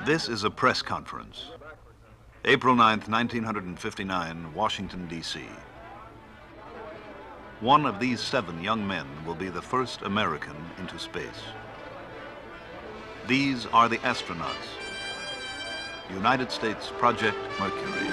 This is a press conference. April 9th, 1959, Washington, D.C. One of these 7 young men will be the first American into space. These are the astronauts. United States Project Mercury.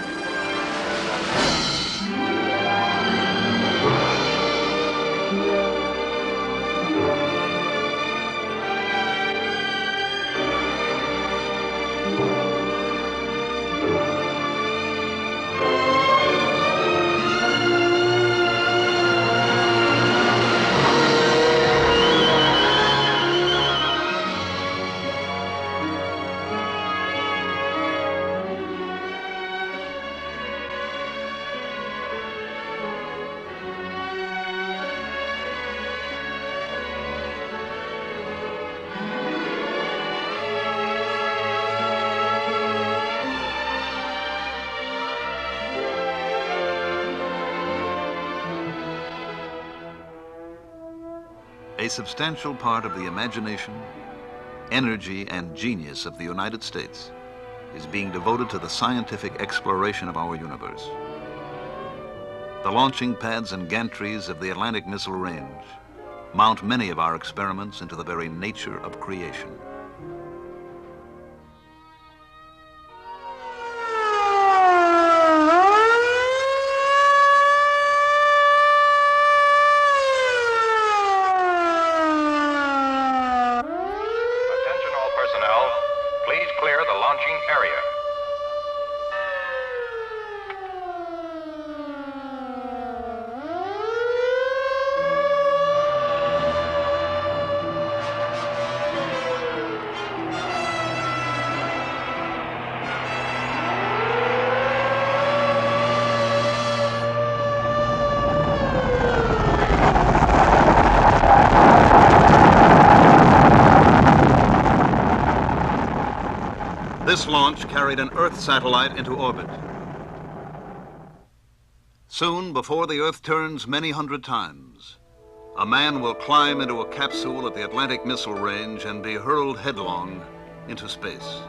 A substantial part of the imagination, energy, and genius of the United States is being devoted to the scientific exploration of our universe. The launching pads and gantries of the Atlantic Missile Range mount many of our experiments into the very nature of creation. Please clear the launching area. This launch carried an Earth satellite into orbit. Soon, before the Earth turns many hundred times, a man will climb into a capsule at the Atlantic Missile Range and be hurled headlong into space.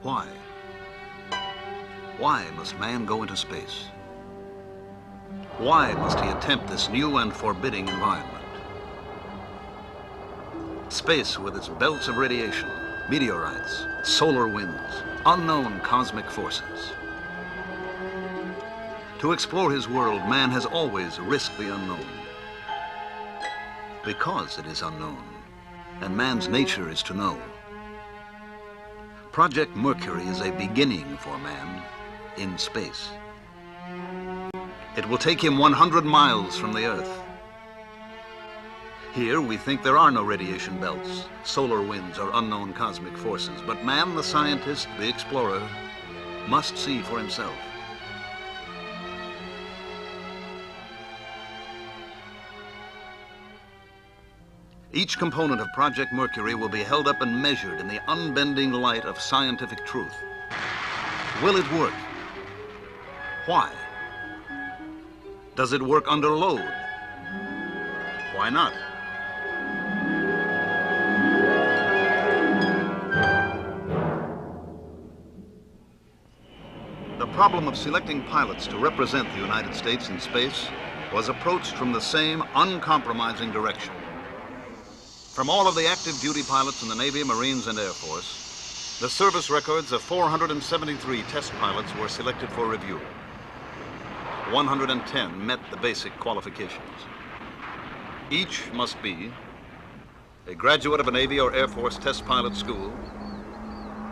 Why? Why must man go into space? Why must he attempt this new and forbidding environment? Space with its belts of radiation, meteorites, solar winds, unknown cosmic forces. To explore his world, man has always risked the unknown. Because it is unknown, and man's nature is to know. Project Mercury is a beginning for man in space. It will take him 100 miles from the Earth. Here we think there are no radiation belts, solar winds, or unknown cosmic forces, but man, the scientist, the explorer, must see for himself. Each component of Project Mercury will be held up and measured in the unbending light of scientific truth. Will it work? Why? Does it work under load? Why not? The problem of selecting pilots to represent the United States in space was approached from the same uncompromising direction. From all of the active duty pilots in the Navy, Marines, and Air Force, the service records of 473 test pilots were selected for review. 110 met the basic qualifications. Each must be a graduate of a Navy or Air Force test pilot school,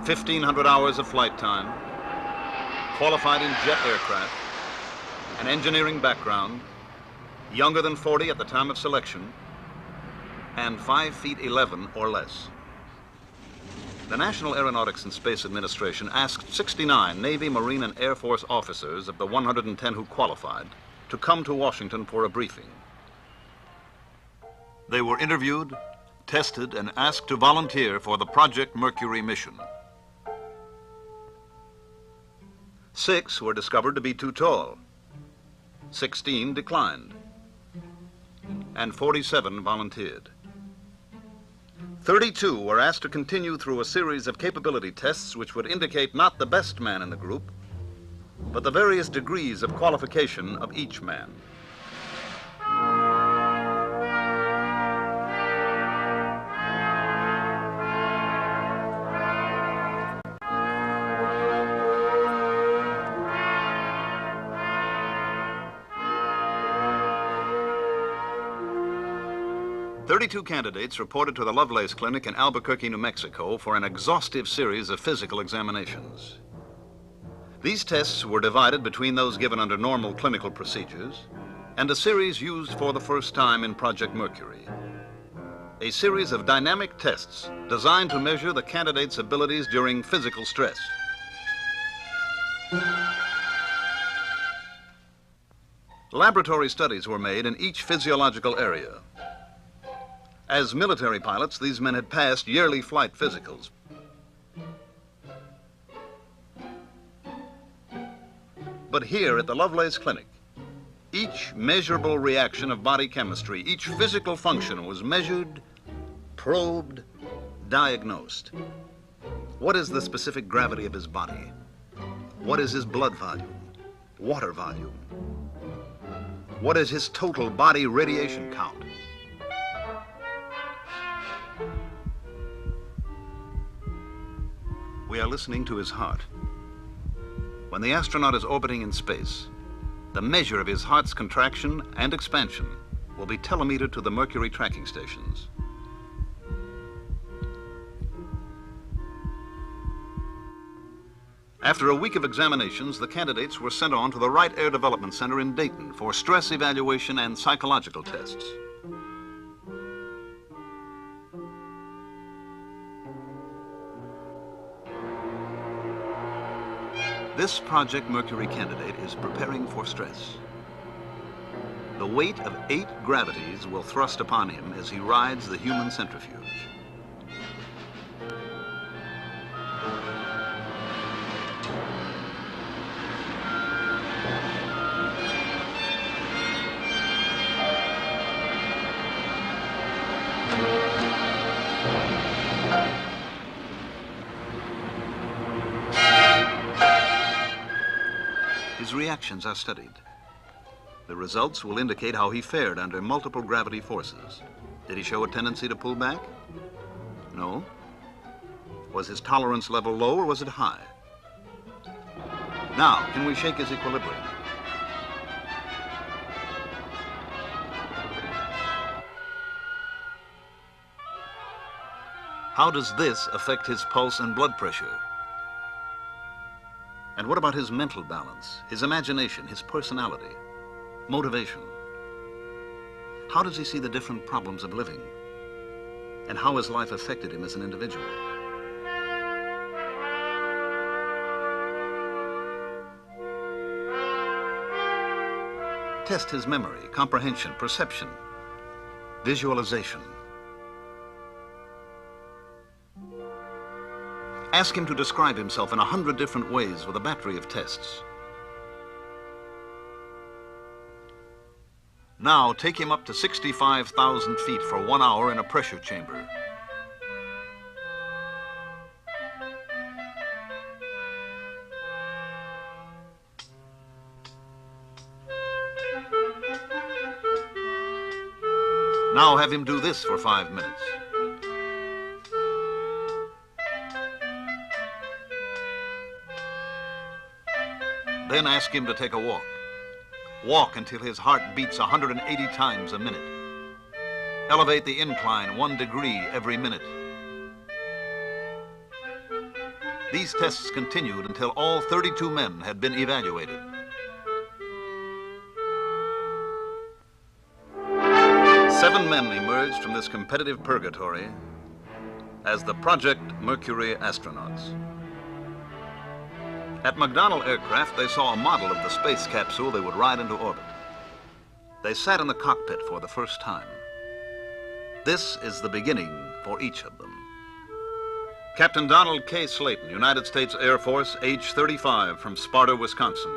1,500 hours of flight time, qualified in jet aircraft, an engineering background, younger than 40 at the time of selection, and 5 feet 11 or less. The National Aeronautics and Space Administration asked 69 Navy, Marine, and Air Force officers of the 110 who qualified to come to Washington for a briefing. They were interviewed, tested, and asked to volunteer for the Project Mercury mission. 6 were discovered to be too tall. 16 declined. And 47 volunteered. 32 were asked to continue through a series of capability tests which would indicate not the best man in the group, but the various degrees of qualification of each man. "32 candidates reported to the Lovelace Clinic in Albuquerque, New Mexico for an exhaustive series of physical examinations. These tests were divided between those given under normal clinical procedures and a series used for the first time in Project Mercury. A series of dynamic tests designed to measure the candidates' abilities during physical stress. Laboratory studies were made in each physiological area. As military pilots, these men had passed yearly flight physicals. But here at the Lovelace Clinic, each measurable reaction of body chemistry, each physical function was measured, probed, diagnosed. What is the specific gravity of his body? What is his blood volume, water volume? What is his total body radiation count? We are listening to his heart. When the astronaut is orbiting in space, the measure of his heart's contraction and expansion will be telemetered to the Mercury tracking stations. After a week of examinations, the candidates were sent on to the Wright Air Development Center in Dayton for stress evaluation and psychological tests. This Project Mercury candidate is preparing for stress. The weight of 8 gravities will thrust upon him as he rides the human centrifuge. His reactions are studied. The results will indicate how he fared under multiple gravity forces. Did he show a tendency to pull back? No. Was his tolerance level low or was it high? Now, can we shake his equilibrium? How does this affect his pulse and blood pressure? And what about his mental balance, his imagination, his personality, motivation? How does he see the different problems of living? And how has life affected him as an individual? Test his memory, comprehension, perception, visualization. Ask him to describe himself in 100 different ways with a battery of tests. Now, take him up to 65,000 feet for 1 hour in a pressure chamber. Now have him do this for 5 minutes. Then ask him to take a walk. Walk until his heart beats 180 times a minute. Elevate the incline 1 degree every minute. These tests continued until all 32 men had been evaluated. Seven men emerged from this competitive purgatory as the Project Mercury astronauts. At McDonnell Aircraft, they saw a model of the space capsule they would ride into orbit. They sat in the cockpit for the first time. This is the beginning for each of them. Captain Donald K. Slayton, United States Air Force, age 35, from Sparta, Wisconsin.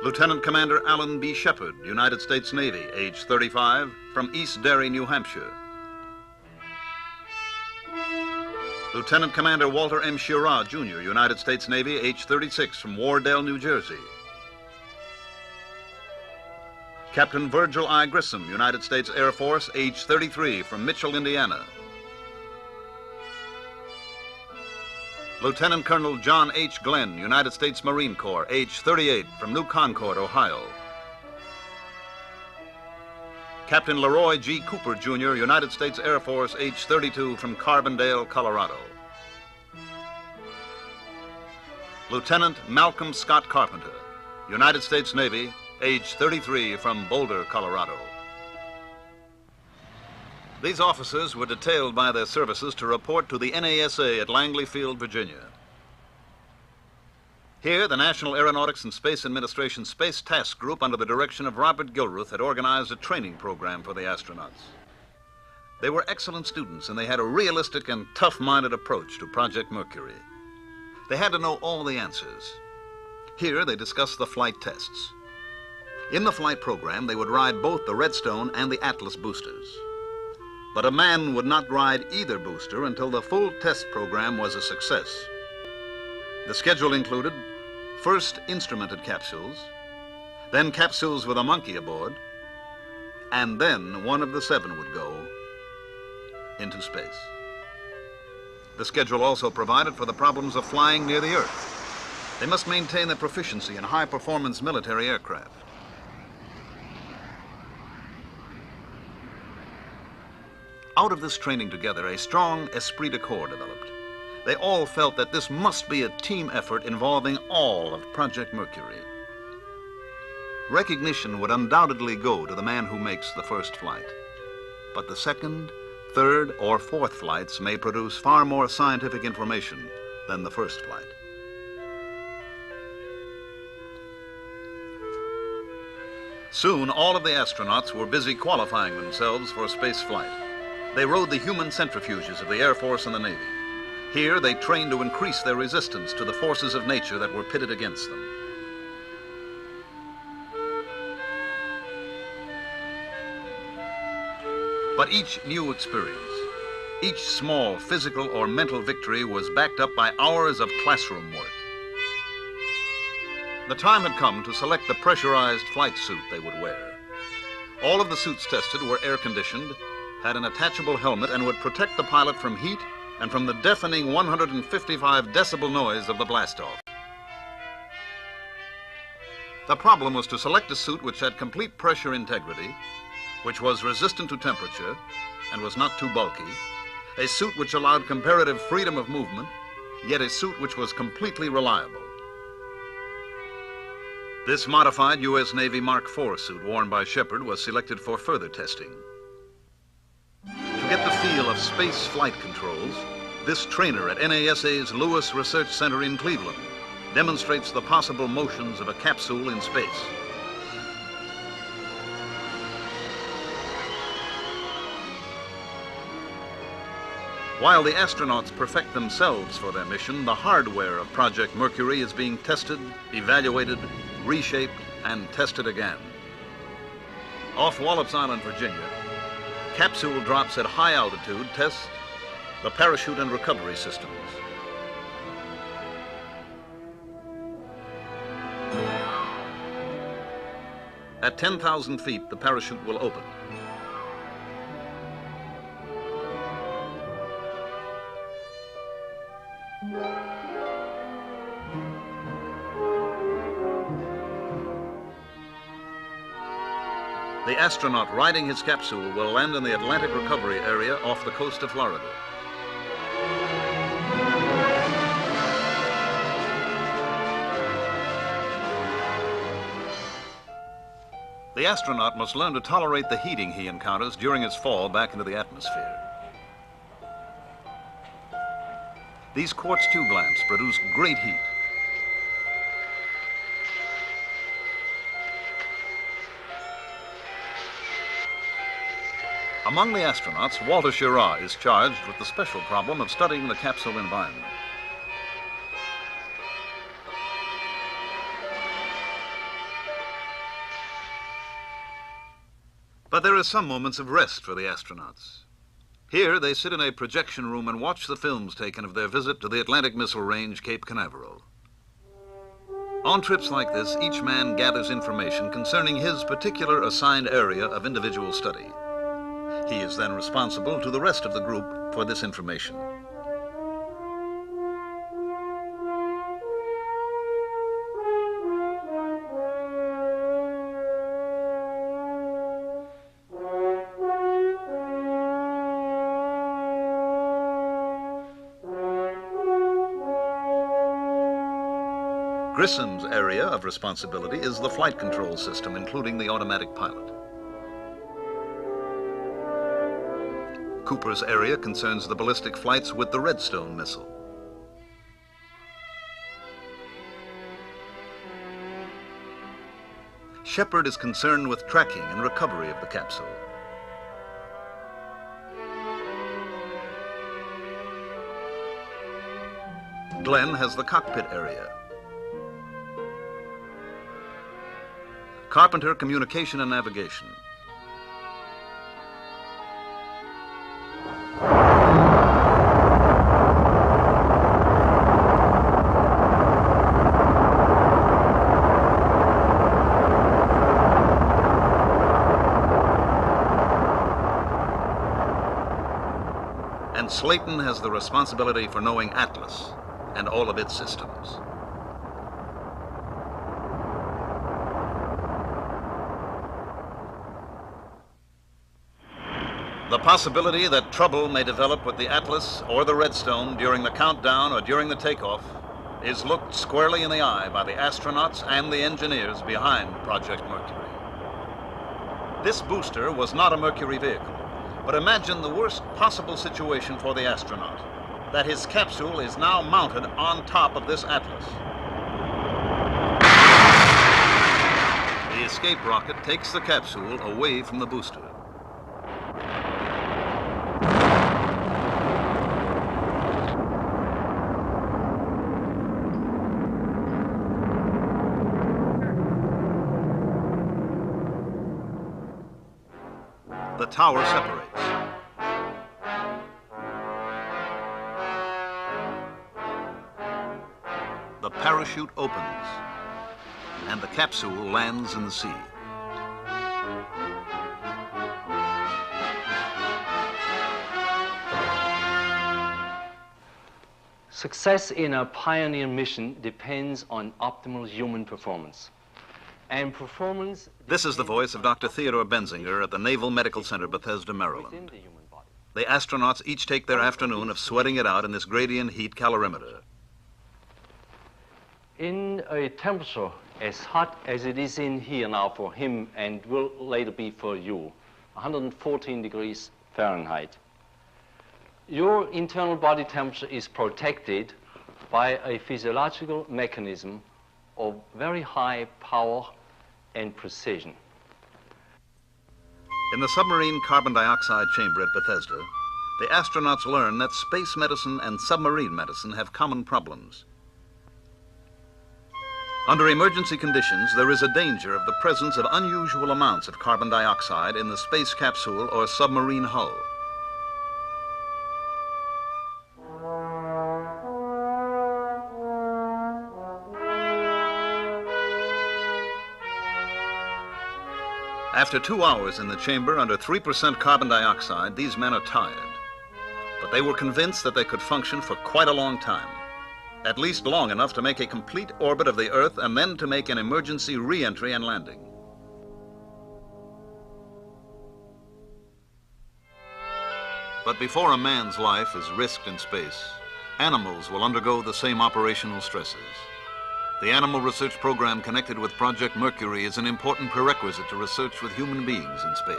Lieutenant Commander Alan B. Shepard, United States Navy, age 35, from East Derry, New Hampshire. Lieutenant Commander Walter M. Schirra, Jr., United States Navy, age 36, from Wardell, New Jersey. Captain Virgil I. Grissom, United States Air Force, age 33, from Mitchell, Indiana. Lieutenant Colonel John H. Glenn, United States Marine Corps, age 38, from New Concord, Ohio. Captain Leroy G. Cooper, Jr., United States Air Force, age 32, from Carbondale, Colorado. Lieutenant Malcolm Scott Carpenter, United States Navy, age 33, from Boulder, Colorado. These officers were detailed by their services to report to the NASA at Langley Field, Virginia. Here, the National Aeronautics and Space Administration Space Task Group, under the direction of Robert Gilruth, had organized a training program for the astronauts. They were excellent students, and they had a realistic and tough-minded approach to Project Mercury. They had to know all the answers. Here, they discussed the flight tests. In the flight program, they would ride both the Redstone and the Atlas boosters. But a man would not ride either booster until the full test program was a success. The schedule included first instrumented capsules, then capsules with a monkey aboard, and then one of the 7 would go into space. The schedule also provided for the problems of flying near the Earth. They must maintain their proficiency in high-performance military aircraft. Out of this training together, a strong esprit de corps developed. They all felt that this must be a team effort involving all of Project Mercury. Recognition would undoubtedly go to the man who makes the first flight. But the second, third, or fourth flights may produce far more scientific information than the first flight. Soon, all of the astronauts were busy qualifying themselves for space flight. They rode the human centrifuges of the Air Force and the Navy. Here, they trained to increase their resistance to the forces of nature that were pitted against them. But each new experience, each small physical or mental victory was backed up by hours of classroom work. The time had come to select the pressurized flight suit they would wear. All of the suits tested were air-conditioned, had an attachable helmet, and would protect the pilot from heat and from the deafening 155 decibel noise of the blastoff. The problem was to select a suit which had complete pressure integrity, which was resistant to temperature and was not too bulky, a suit which allowed comparative freedom of movement, yet a suit which was completely reliable. This modified U.S. Navy Mark IV suit worn by Shepard was selected for further testing. To get the feel of space flight controls, this trainer at NASA's Lewis Research Center in Cleveland demonstrates the possible motions of a capsule in space. While the astronauts perfect themselves for their mission, the hardware of Project Mercury is being tested, evaluated, reshaped, and tested again. Off Wallops Island, Virginia, capsule drops at high altitude test the parachute and recovery systems. At 10,000 feet, the parachute will open. The astronaut riding his capsule will land in the Atlantic recovery area off the coast of Florida. The astronaut must learn to tolerate the heating he encounters during his fall back into the atmosphere. These quartz tube lamps produce great heat. Among the astronauts, Walter Schirra is charged with the special problem of studying the capsule environment. But there are some moments of rest for the astronauts. Here, they sit in a projection room and watch the films taken of their visit to the Atlantic Missile Range, Cape Canaveral. On trips like this, each man gathers information concerning his particular assigned area of individual study. He is then responsible to the rest of the group for this information. Grissom's area of responsibility is the flight control system, including the automatic pilot. Cooper's area concerns the ballistic flights with the Redstone missile. Shepard is concerned with tracking and recovery of the capsule. Glenn has the cockpit area. Carpenter, communication and navigation. And Slayton has the responsibility for knowing Atlas and all of its systems. The possibility that trouble may develop with the Atlas or the Redstone during the countdown or during the takeoff is looked squarely in the eye by the astronauts and the engineers behind Project Mercury. This booster was not a Mercury vehicle, but imagine the worst possible situation for the astronaut, that his capsule is now mounted on top of this Atlas. The escape rocket takes the capsule away from the booster. The tower separates. The parachute opens, and the capsule lands in the sea. Success in a pioneer mission depends on optimal human performance. And performance... This is the voice of Dr. Theodore Benzinger at the Naval Medical Center, Bethesda, Maryland. The astronauts each take their afternoon of sweating it out in this gradient heat calorimeter. In a temperature as hot as it is in here now for him and will later be for you, 114 degrees Fahrenheit, your internal body temperature is protected by a physiological mechanism of very high power and precision. In the submarine carbon dioxide chamber at Bethesda, the astronauts learn that space medicine and submarine medicine have common problems. Under emergency conditions, there is a danger of the presence of unusual amounts of carbon dioxide in the space capsule or submarine hull. After 2 hours in the chamber under 3% carbon dioxide, these men are tired. But they were convinced that they could function for quite a long time, at least long enough to make a complete orbit of the Earth and then to make an emergency re-entry and landing. But before a man's life is risked in space, animals will undergo the same operational stresses. The animal research program connected with Project Mercury is an important prerequisite to research with human beings in space.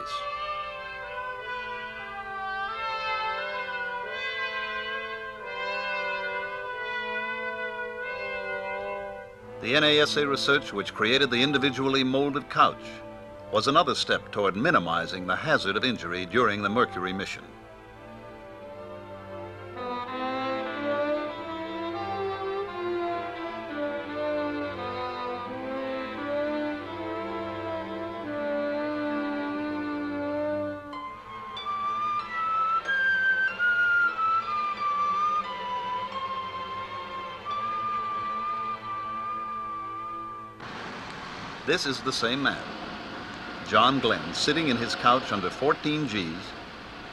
The NASA research which created the individually molded couch was another step toward minimizing the hazard of injury during the Mercury mission. This is the same man, John Glenn, sitting in his couch under 14 Gs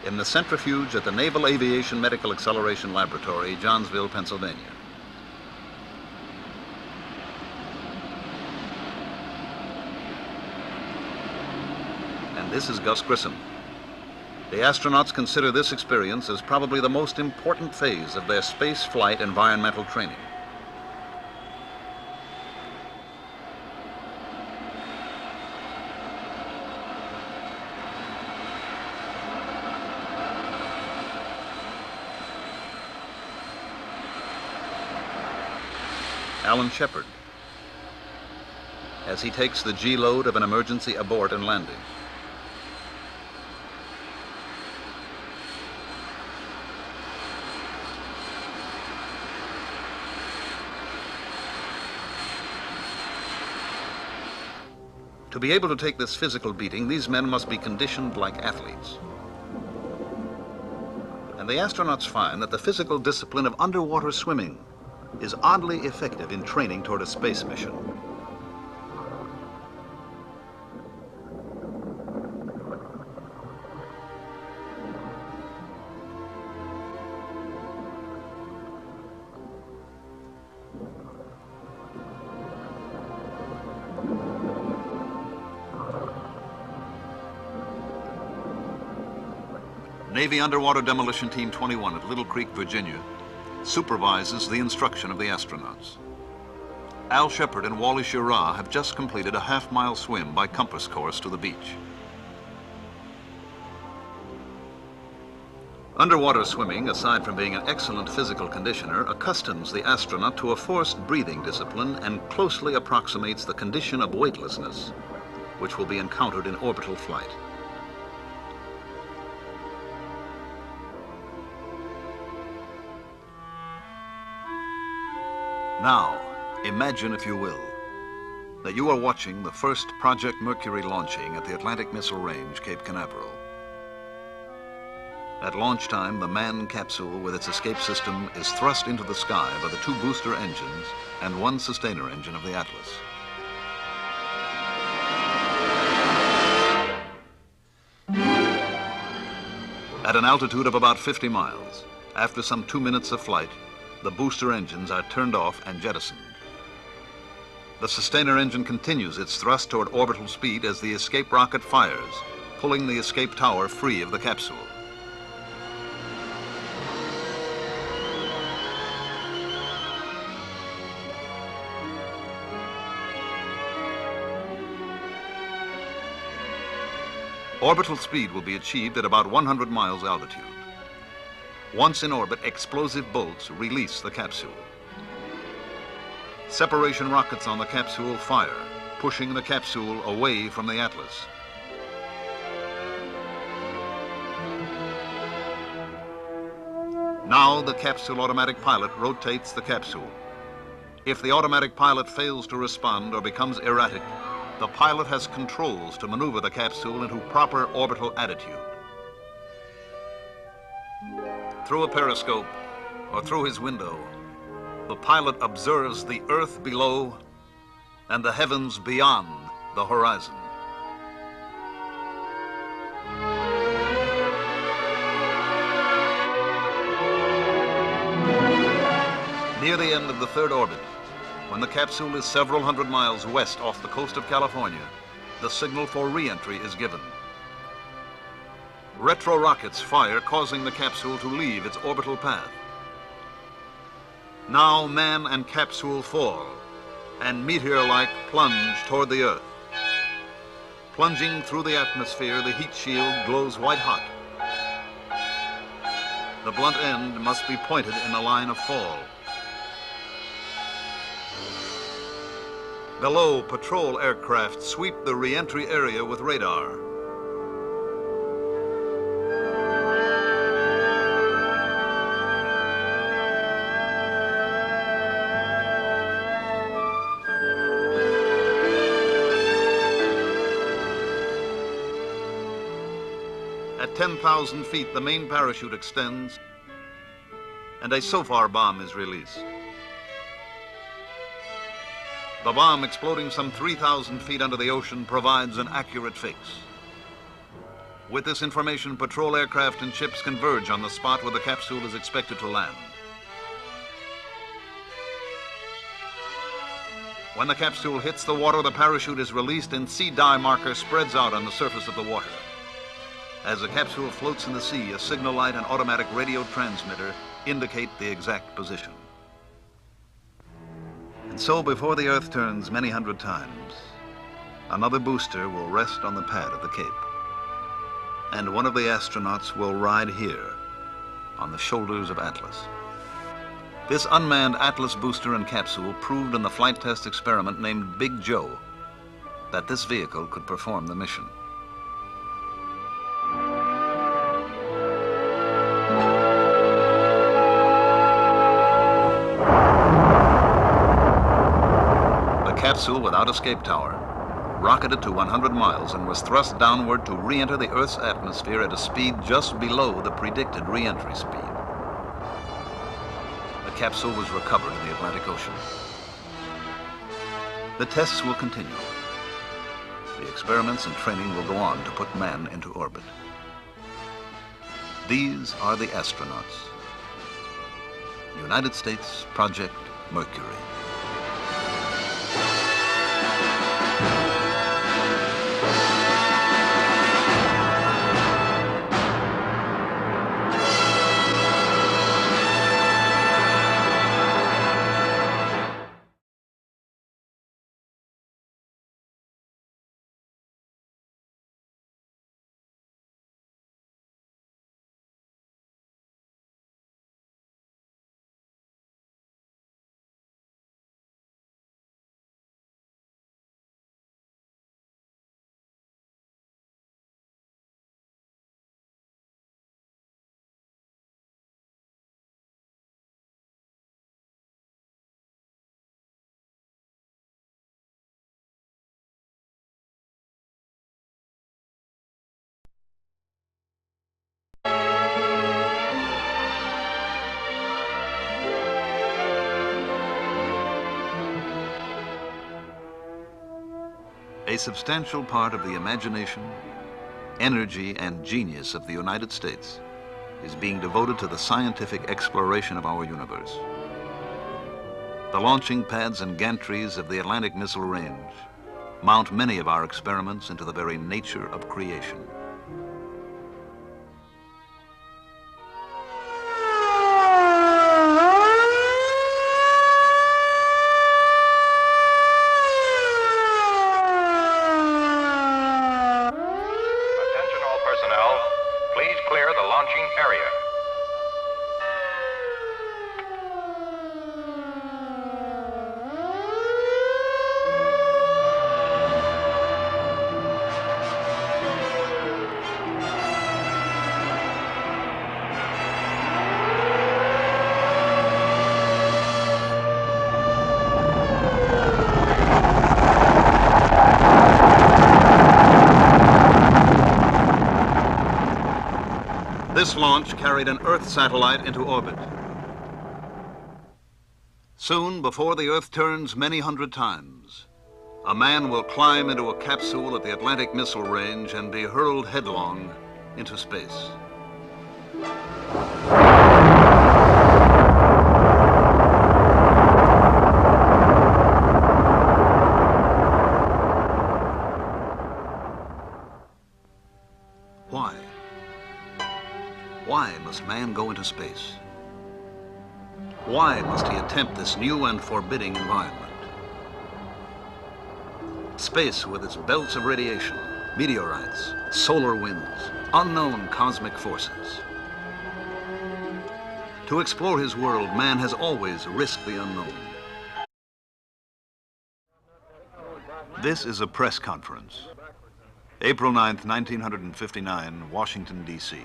in the centrifuge at the Naval Aviation Medical Acceleration Laboratory, Johnsville, Pennsylvania. And this is Gus Grissom. The astronauts consider this experience as probably the most important phase of their space flight environmental training. Alan Shepard, as he takes the G-load of an emergency abort and landing. To be able to take this physical beating, these men must be conditioned like athletes. And the astronauts find that the physical discipline of underwater swimming is oddly effective in training toward a space mission. Navy Underwater Demolition Team 21 at Little Creek, Virginia, supervises the instruction of the astronauts. Al Shepard and Wally Schirra have just completed a half-mile swim by compass course to the beach. Underwater swimming, aside from being an excellent physical conditioner, accustoms the astronaut to a forced breathing discipline and closely approximates the condition of weightlessness, which will be encountered in orbital flight. Now, imagine, if you will, that you are watching the first Project Mercury launching at the Atlantic Missile Range, Cape Canaveral. At launch time, the manned capsule with its escape system is thrust into the sky by the 2 booster engines and 1 sustainer engine of the Atlas. At an altitude of about 50 miles, after some 2 minutes of flight, the booster engines are turned off and jettisoned. The sustainer engine continues its thrust toward orbital speed as the escape rocket fires, pulling the escape tower free of the capsule. Orbital speed will be achieved at about 100 miles altitude. Once in orbit, explosive bolts release the capsule. Separation rockets on the capsule fire, pushing the capsule away from the Atlas. Now the capsule automatic pilot rotates the capsule. If the automatic pilot fails to respond or becomes erratic, the pilot has controls to maneuver the capsule into proper orbital attitude. Through a periscope or through his window, the pilot observes the Earth below and the heavens beyond the horizon. Near the end of the 3rd orbit, when the capsule is several hundred miles west off the coast of California, the signal for re-entry is given. Retro rockets fire, causing the capsule to leave its orbital path. Now man and capsule fall, and meteor-like plunge toward the Earth. Plunging through the atmosphere, the heat shield glows white hot. The blunt end must be pointed in the line of fall. Below, patrol aircraft sweep the re-entry area with radar. At 10,000 feet, the main parachute extends and a SOFAR bomb is released. The bomb, exploding some 3,000 feet under the ocean, provides an accurate fix. With this information, patrol aircraft and ships converge on the spot where the capsule is expected to land. When the capsule hits the water, the parachute is released and sea dye marker spreads out on the surface of the water. As the capsule floats in the sea, a signal light and automatic radio transmitter indicate the exact position. And so, before the Earth turns many hundred times, another booster will rest on the pad of the Cape. And one of the astronauts will ride here on the shoulders of Atlas. This unmanned Atlas booster and capsule proved in the flight test experiment named Big Joe that this vehicle could perform the mission. The capsule, without escape tower, rocketed to 100 miles and was thrust downward to re-enter the Earth's atmosphere at a speed just below the predicted re-entry speed. The capsule was recovered in the Atlantic Ocean. The tests will continue. The experiments and training will go on to put man into orbit. These are the astronauts. United States Project Mercury. A substantial part of the imagination, energy, and genius of the United States is being devoted to the scientific exploration of our universe. The launching pads and gantries of the Atlantic Missile Range mount many of our experiments into the very nature of creation. Please clear the launching area. This launch carried an Earth satellite into orbit. Soon, before the Earth turns many hundred times, a man will climb into a capsule at the Atlantic Missile Range and be hurled headlong into space. Why? Why must man go into space? Why must he attempt this new and forbidding environment? Space, with its belts of radiation, meteorites, solar winds, unknown cosmic forces. To explore his world, man has always risked the unknown. This is a press conference. April 9th, 1959, Washington, D.C.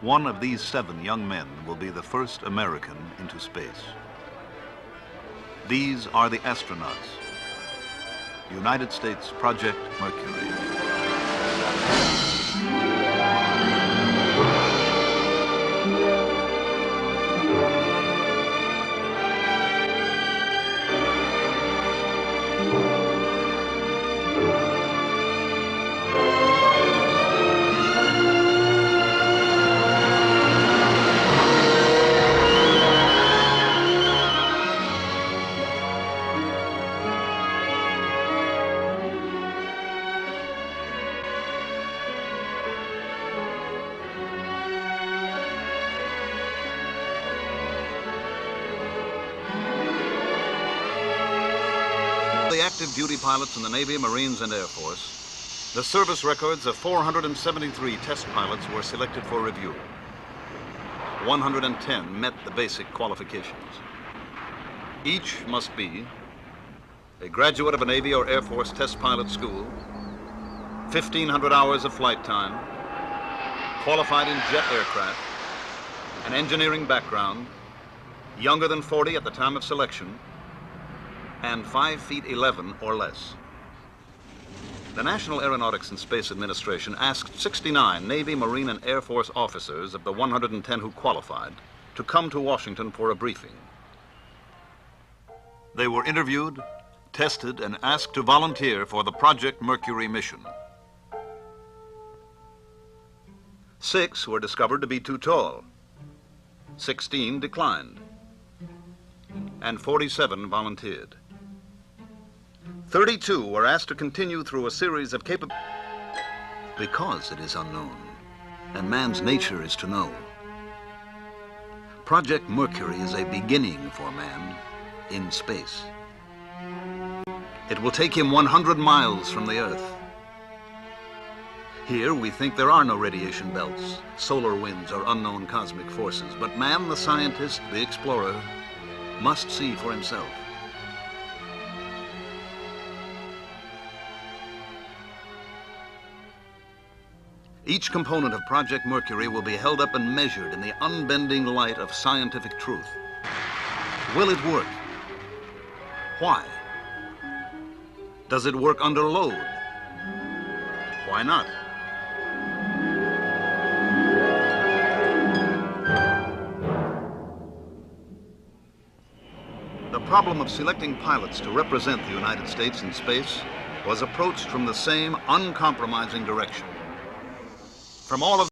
One of these 7 young men will be the first American into space. These are the astronauts. United States Project Mercury. The active duty pilots in the Navy, Marines, and Air Force, the service records of 473 test pilots were selected for review. 110 met the basic qualifications. Each must be a graduate of a Navy or Air Force test pilot school, 1,500 hours of flight time, qualified in jet aircraft, an engineering background, younger than 40 at the time of selection, and 5 feet 11 or less. The National Aeronautics and Space Administration asked 69 Navy, Marine, and Air Force officers of the 110 who qualified to come to Washington for a briefing. They were interviewed, tested, and asked to volunteer for the Project Mercury mission. 6 were discovered to be too tall. 16 declined, and 47 volunteered. 32 were asked to continue through a series of because it is unknown, and man's nature is to know. Project Mercury is a beginning for man in space. It will take him 100 miles from the Earth. Here we think there are no radiation belts, solar winds, or unknown cosmic forces, but man, the scientist, the explorer, must see for himself. Each component of Project Mercury will be held up and measured in the unbending light of scientific truth. Will it work? Why? Does it work under load? Why not? The problem of selecting pilots to represent the United States in space was approached from the same uncompromising direction. From all of